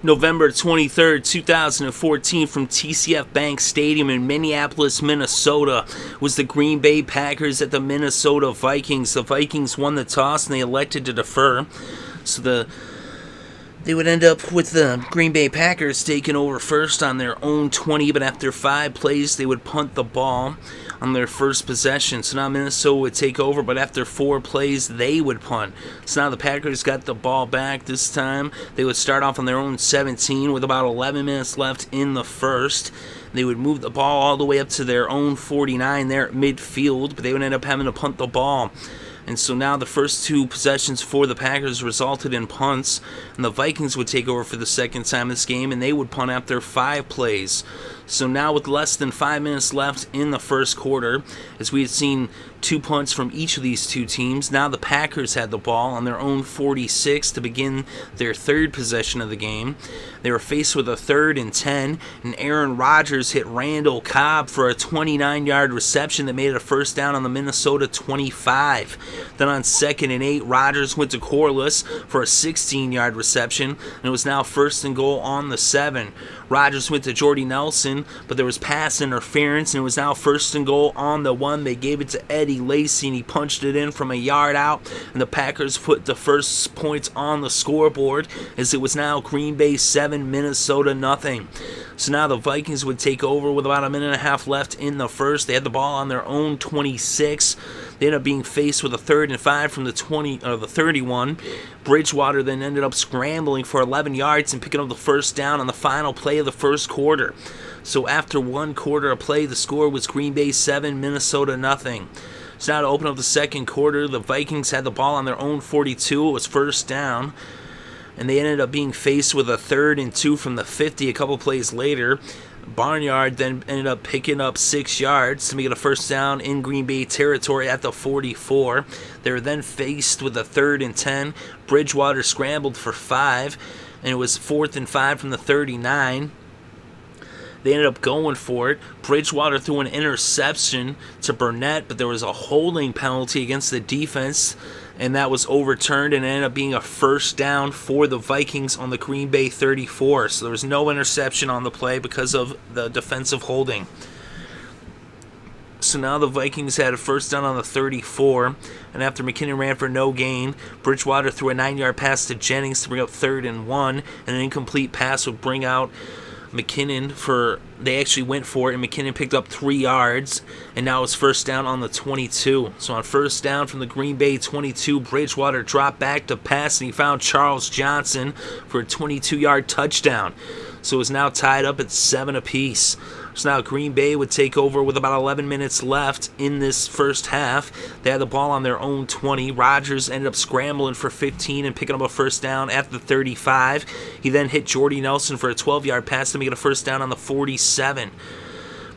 November 23rd, 2014, from TCF Bank Stadium in Minneapolis, Minnesota, was the Green Bay Packers at the Minnesota Vikings. The Vikings won the toss and they elected to defer. So they would end up with the Green Bay Packers taking over first on their own 20, but after 5 plays, they would punt the ball on their first possession. So now Minnesota would take over, but after 4 plays, they would punt. So now the Packers got the ball back this time. They would start off on their own 17 with about 11 minutes left in the first. They would move the ball all the way up to their own 49 there at midfield, but they would end up having to punt the ball. And so now the first 2 possessions for the Packers resulted in punts, and the Vikings would take over for the second time this game, and they would punt after 5 plays. So now with less than 5 minutes left in the first quarter, as we had seen 2 punts from each of these 2 teams, now the Packers had the ball on their own 46 to begin their third possession of the game. They were faced with a 3rd and 10, and Aaron Rodgers hit Randall Cobb for a 29-yard reception that made it a first down on the Minnesota 25. Then on 2nd and 8, Rodgers went to Corliss for a 16-yard reception, and it was now 1st and goal on the 7. Rodgers went to Jordy Nelson, but there was pass interference, and it was now 1st and goal on the 1. They gave it to Eddie Lacy, and he punched it in from a yard out, and the Packers put the first points on the scoreboard, as it was now Green Bay 7, Minnesota nothing. So now the Vikings would take over with about a minute and a half left in the first. They had the ball on their own 26. They ended up being faced with a 3rd and 5 from the 31. Bridgewater then ended up scrambling for 11 yards and picking up the first down on the final play of the first quarter. So after 1 quarter of play, the score was Green Bay 7, Minnesota nothing. So now to open up the second quarter, the Vikings had the ball on their own 42. It was first down, and they ended up being faced with a 3rd and 2 from the 50 a couple plays later. Barnyard then ended up picking up 6 yards to make it a first down in Green Bay territory at the 44. They were then faced with a 3rd and 10. Bridgewater scrambled for 5, and it was 4th and 5 from the 39. They ended up going for it. Bridgewater threw an interception to Burnett, but there was a holding penalty against the defense, and that was overturned and ended up being a first down for the Vikings on the Green Bay 34. So there was no interception on the play because of the defensive holding. So now the Vikings had a first down on the 34, and after McKinnon ran for no gain, Bridgewater threw a 9-yard pass to Jennings to bring up 3rd and 1, and an incomplete pass would bring out McKinnon they actually went for it, and McKinnon picked up 3 yards, and now it's first down on the 22. So on first down from the Green Bay 22, Bridgewater dropped back to pass, and he found Charles Johnson for a 22-yard touchdown. So it's now tied up at 7 apiece. So now Green Bay would take over with about 11 minutes left in this first half. They had the ball on their own 20. Rodgers ended up scrambling for 15 and picking up a first down at the 35. He then hit Jordy Nelson for a 12-yard pass to make it a first down on the 47.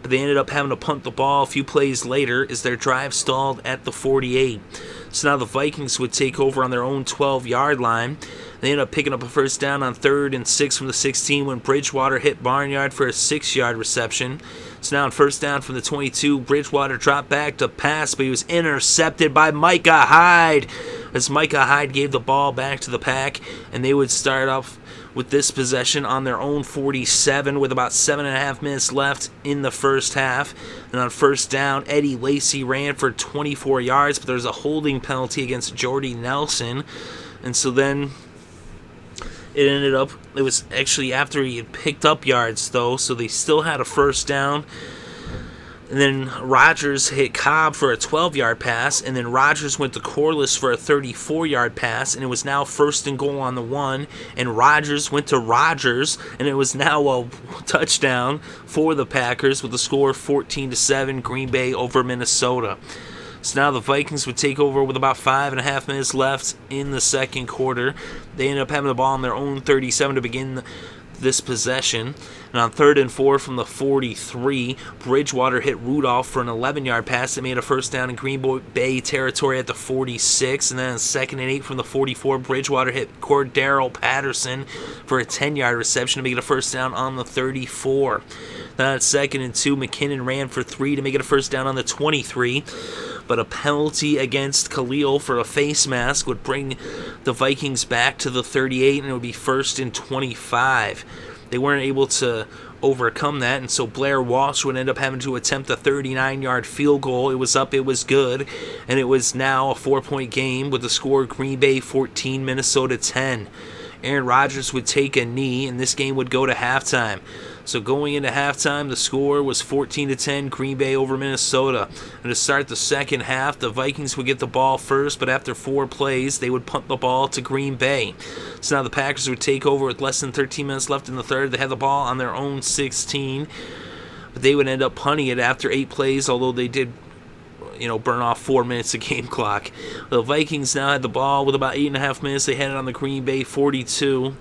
But they ended up having to punt the ball a few plays later as their drive stalled at the 48. So now the Vikings would take over on their own 12-yard line. They ended up picking up a first down on 3rd and 6 from the 16 when Bridgewater hit Barnyard for a 6-yard reception. So now on first down from the 22, Bridgewater dropped back to pass, but he was intercepted by Micah Hyde, as Micah Hyde gave the ball back to the Pack, and they would start off with this possession on their own 47 with about 7.5 minutes left in the first half. And on first down, Eddie Lacy ran for 24 yards, but there was a holding penalty against Jordy Nelson. And so then it was actually after he had picked up yards, though, so they still had a first down. And then Rodgers hit Cobb for a 12-yard pass, and then Rodgers went to Corliss for a 34-yard pass, and it was now 1st and goal on the 1, and Rodgers went to Rodgers, and it was now a touchdown for the Packers with the score 14-7, Green Bay over Minnesota. So now the Vikings would take over with about 5.5 minutes left in the second quarter. They ended up having the ball on their own 37 to begin this possession. And on 3rd and 4 from the 43, Bridgewater hit Rudolph for an 11-yard pass that made a first down in Green Bay territory at the 46. And then on 2nd and 8 from the 44, Bridgewater hit Cordero Patterson for a 10-yard reception to make it a first down on the 34. Then on 2nd and 2, McKinnon ran for 3 to make it a first down on the 23. but a penalty against Khalil for a face mask would bring the Vikings back to the 38, and it would be 1st and 25. They weren't able to overcome that, and so Blair Walsh would end up having to attempt a 39-yard field goal. It was up, it was good, and it was now a 4-point game with the score Green Bay 14, Minnesota 10. Aaron Rodgers would take a knee, and this game would go to halftime. So going into halftime, the score was 14-10, Green Bay over Minnesota. And to start the second half, the Vikings would get the ball first, but after 4 plays, they would punt the ball to Green Bay. So now the Packers would take over with less than 13 minutes left in the third. They had the ball on their own 16, but they would end up punting it after 8 plays, although they did burn off 4 minutes of game clock. The Vikings now had the ball with about 8.5 minutes. They had it on the Green Bay 42.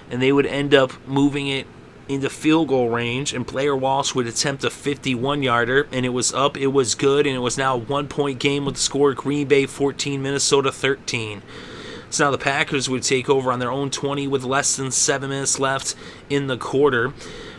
And they would end up moving it into field goal range, and Blair Walsh would attempt a 51-yarder, and it was up, it was good, and it was now a 1-point game with the score Green Bay 14, Minnesota 13. So now the Packers would take over on their own 20 with less than 7 minutes left in the quarter.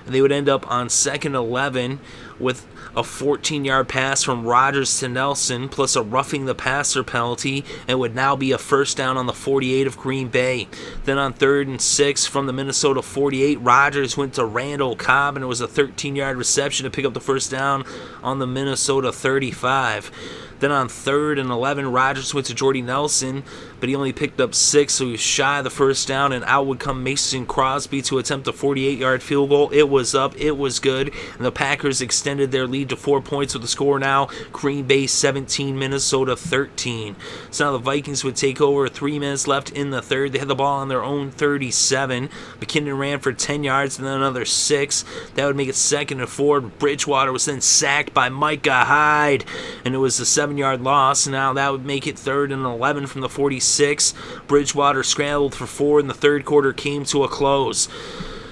And they would end up on 2nd and 11 with a 14-yard pass from Rodgers to Nelson, plus a roughing the passer penalty, and would now be a first down on the 48 of Green Bay. Then on 3rd and 6 from the Minnesota 48, Rodgers went to Randall Cobb, and it was a 13-yard reception to pick up the first down on the Minnesota 35. Then on 3rd and 11, Rodgers went to Jordy Nelson, but he only picked up 6, so he was shy of the first down, and out would come Mason Crosby to attempt a 48-yard field goal. It was up, it was good, and the Packers extended their lead to 4 points with the score now Green Bay 17, Minnesota 13. So now the Vikings would take over, 3 minutes left in the third. They had the ball on their own 37. McKinnon ran for 10 yards and then another 6. That would make it 2nd and 4. Bridgewater was then sacked by Micah Hyde, and it was a 7-yard loss. Now that would make it 3rd and 11 from the 46. Bridgewater scrambled for 4, and the third quarter came to a close.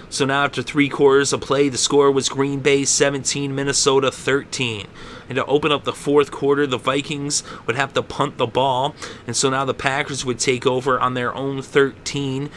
So now after 3 quarters of play, the score was Green Bay 17, Minnesota 13. And to open up the fourth quarter, the Vikings would have to punt the ball. And so now the Packers would take over on their own 13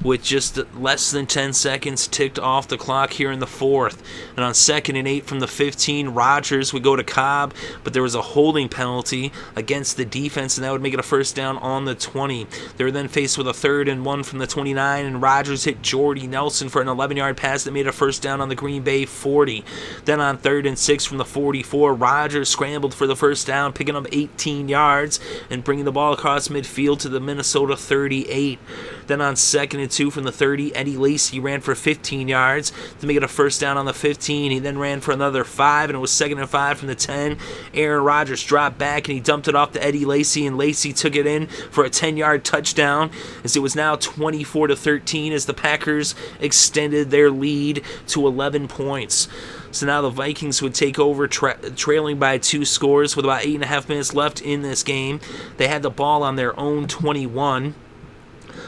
with just less than 10 seconds ticked off the clock here in the fourth. And on 2nd and 8 from the 15, Rodgers would go to Cobb, but there was a holding penalty against the defense, and that would make it a first down on the 20. They were then faced with a 3rd and 1 from the 29, and Rodgers hit Jordy Nelson for an 11-yard pass that made a first down on the Green Bay 40. Then on 3rd and 6 from the 44, Rodgers scrambled for the first down, picking up 18 yards and bringing the ball across midfield to the Minnesota 38. Then on 2nd and 2 from the 30, Eddie Lacy ran for 15 yards to make it a first down on the 15. He then ran for another 5, and it was 2nd and 5 from the 10. Aaron Rodgers dropped back, and he dumped it off to Eddie Lacy, and Lacy took it in for a 10-yard touchdown, as it was now 24-13 as the Packers extended their lead to 11 points. So now the Vikings would take over trailing by 2 scores with about 8.5 minutes left in this game. They had the ball on their own 21.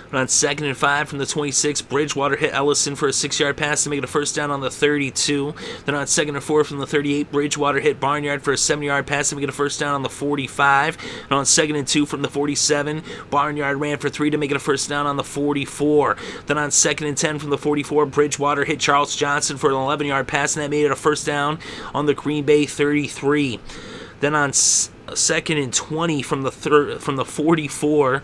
But on 2nd and 5 from the 26, Bridgewater hit Ellison for a 6-yard pass to make it a first down on the 32. Then on 2nd and 4 from the 38, Bridgewater hit Barnyard for a 7-yard pass to make it a first down on the 45. And on 2nd and 2 from the 47, Barnyard ran for 3 to make it a first down on the 44. Then on 2nd and 10 from the 44, Bridgewater hit Charles Johnson for an 11-yard pass, and that made it a first down on the Green Bay 33. Then on 2nd and 20 from the 44,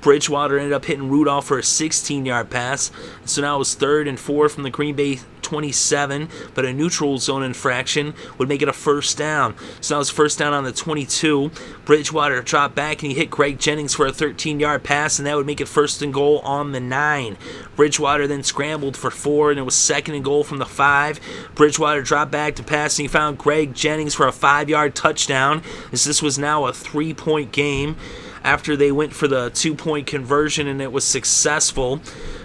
Bridgewater ended up hitting Rudolph for a 16-yard pass. So now it was 3rd and 4 from the Green Bay 27, but a neutral zone infraction would make it a first down. So now it's first down on the 22. Bridgewater dropped back, and he hit Greg Jennings for a 13-yard pass, and that would make it 1st and goal on the 9. Bridgewater then scrambled for 4, and it was 2nd and goal from the 5. Bridgewater dropped back to pass, and he found Greg Jennings for a 5-yard touchdown, as this was now a 3-point game after they went for the 2-point conversion, and it was successful.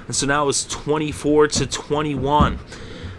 And so now it was 24-21.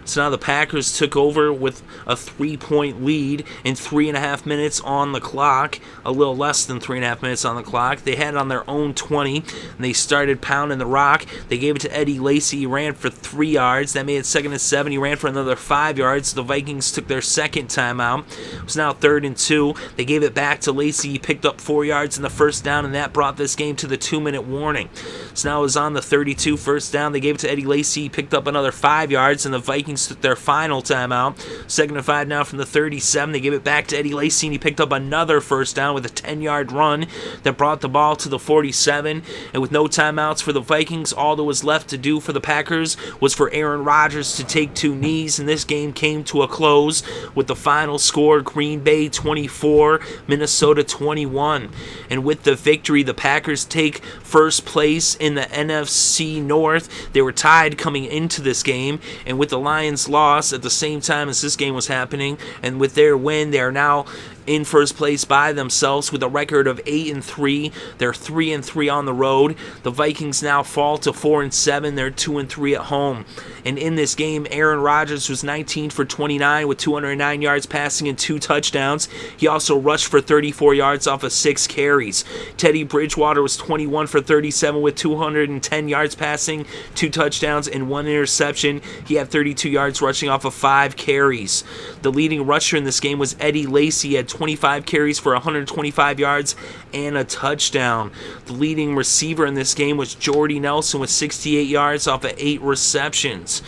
So now the Packers took over with a 3-point lead in 3.5 minutes on the clock, a little less than 3.5 minutes on the clock. They had it on their own 20, and they started pounding the rock. They gave it to Eddie Lacy. He ran for 3 yards. That made it 2nd and 7. He ran for another 5 yards. The Vikings took their second timeout. It was now 3rd and 2. They gave it back to Lacy. He picked up 4 yards in the first down, and that brought this game to the 2-minute warning. So now it was on the 32, first down. They gave it to Eddie Lacy. He picked up another 5 yards, and the Vikings Vikings took their final timeout. 2nd and 5 now from the 37. They give it back to Eddie Lacy, and he picked up another first down with a 10-yard run that brought the ball to the 47. And with no timeouts for the Vikings, all that was left to do for the Packers was for Aaron Rodgers to take 2 knees, and this game came to a close with the final score, Green Bay 24, Minnesota 21. And with the victory, the Packers take first place in the NFC North. They were tied coming into this game, and with the Lions' loss at the same time as this game was happening, and with their win, they are now in first place by themselves with a record of 8-3. They're 3-3 on the road. The Vikings now fall to 4-7. They're 2-3 at home. And in this game, Aaron Rodgers was 19 for 29 with 209 yards passing and 2 touchdowns. He also rushed for 34 yards off of 6 carries. Teddy Bridgewater was 21 for 37 with 210 yards passing, 2 touchdowns, and 1 interception. He had 32 yards rushing off of 5 carries. The leading rusher in this game was Eddie Lacy at 25 carries for 125 yards and a touchdown. The leading receiver in this game was Jordy Nelson with 68 yards off of 8 receptions.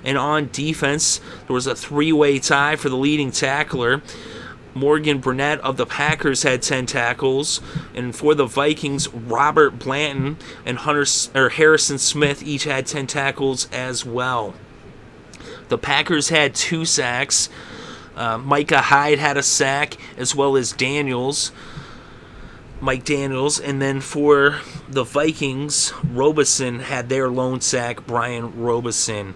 And on defense, there was a 3-way tie for the leading tackler. Morgan Burnett of the Packers had 10 tackles, and for the Vikings, Robert Blanton and Harrison Smith each had 10 tackles as well. The Packers had 2 sacks. Micah Hyde had a sack, as well as Mike Daniels. And then for the Vikings, Robeson had their lone sack, Brian Robeson.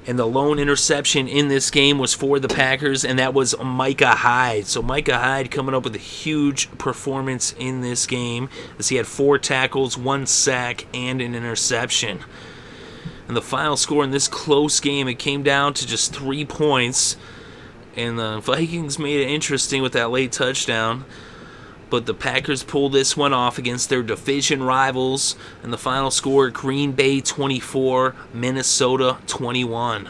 And the lone interception in this game was for the Packers, and that was Micah Hyde. So Micah Hyde coming up with a huge performance in this game, as he had 4 tackles, 1 sack, and an interception. And the final score in this close game, it came down to just 3 points. And the Vikings made it interesting with that late touchdown. But the Packers pulled this one off against their division rivals. And the final score, Green Bay 24, Minnesota 21.